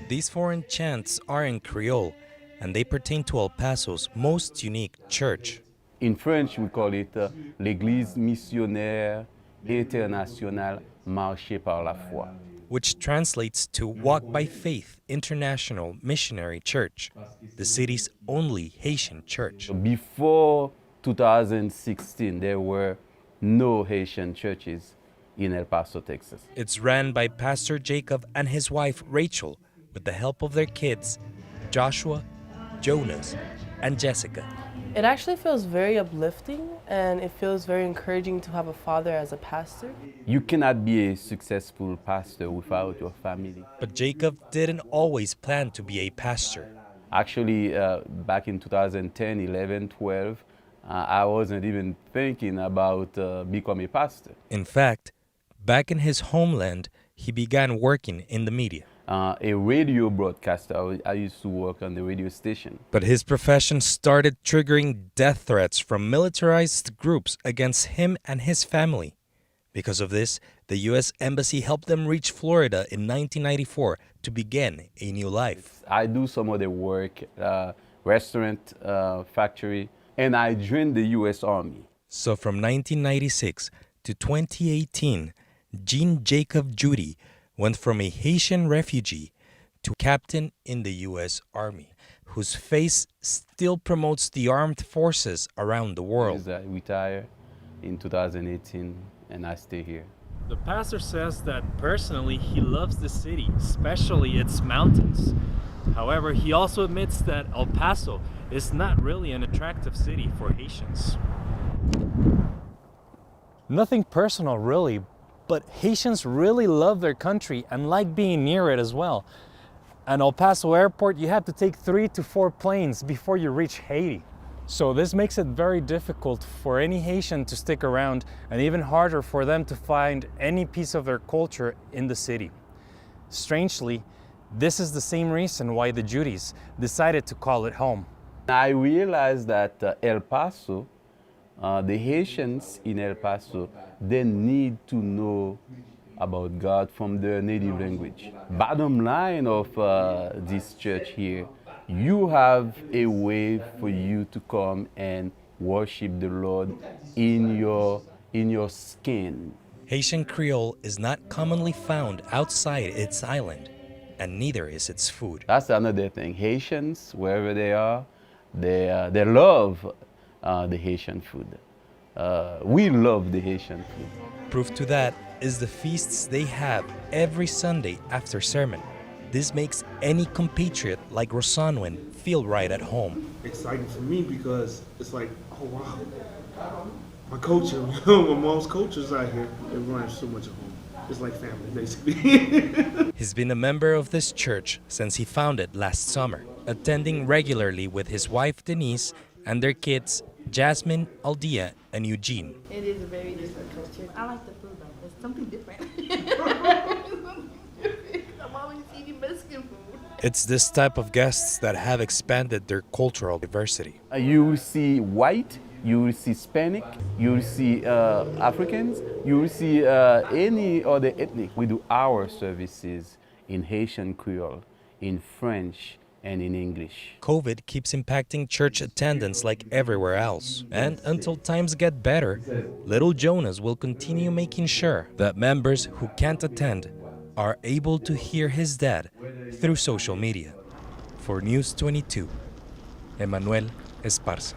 These foreign chants are in Creole, and they pertain to El Paso's most unique church. In French, we call it l'Église missionnaire internationale marchée par la foi. Which translates to Walk by Faith International Missionary Church, the city's only Haitian church. Before 2016, there were no Haitian churches in El Paso, Texas. It's ran by Pastor Jacob and his wife Rachel with the help of their kids, Joshua, Jonas, and Jessica. It actually feels very uplifting, and it feels very encouraging to have a father as a pastor. You cannot be a successful pastor without your family. But Jacob didn't always plan to be a pastor. Actually, back in 2010, 11, 12, I wasn't even thinking about becoming a pastor. In fact, back in his homeland, he began working in the media. A radio broadcaster. I used to work on the radio station. But his profession started triggering death threats from militarized groups against him and his family. Because of this, the U.S. Embassy helped them reach Florida in 1994 to begin a new life. I do some other work, restaurant, factory, and I joined the U.S. Army. So from 1996 to 2018, Jean Jacob Judy went from a Haitian refugee to captain in the U.S. Army, whose face still promotes the armed forces around the world. I retired in 2018 and I stay here. The pastor says that personally he loves the city, especially its mountains. However, he also admits that El Paso is not really an attractive city for Haitians. Nothing personal, really, but Haitians really love their country and like being near it as well. At El Paso Airport, you have to take 3 to 4 planes before you reach Haiti. So this makes it very difficult for any Haitian to stick around, and even harder for them to find any piece of their culture in the city. Strangely, this is the same reason why the Judys decided to call it home. I realized that El Paso, the Haitians in El Paso, they need to know about God from their native language. Bottom line of this church here, you have a way for you to come and worship the Lord in your skin. Haitian Creole is not commonly found outside its island, and neither is its food. That's another thing. Haitians, wherever they are, they love the Haitian food. We love the Haitian food. Proof to that is the feasts they have every Sunday after sermon. This makes any compatriot like Rosanwin feel right at home. Exciting for me because it's like, oh wow, my culture, my mom's culture's out here. It runs so much at home. It's like family, basically. He's been a member of this church since he founded last summer, attending regularly with his wife Denise and their kids Jasmine, Aldia, and Eugene. It is a very different culture. I like the food though. It's something different. I'm always eating Mexican food. It's this type of guests that have expanded their cultural diversity. You will see white, you will see Hispanic, you will see Africans, you will see any other ethnic. We do our services in Haitian Creole, in French, and in English. COVID keeps impacting church attendance like everywhere else. And until times get better, little Jonas will continue making sure that members who can't attend are able to hear his dad through social media. For News 22, Emmanuel Esparza.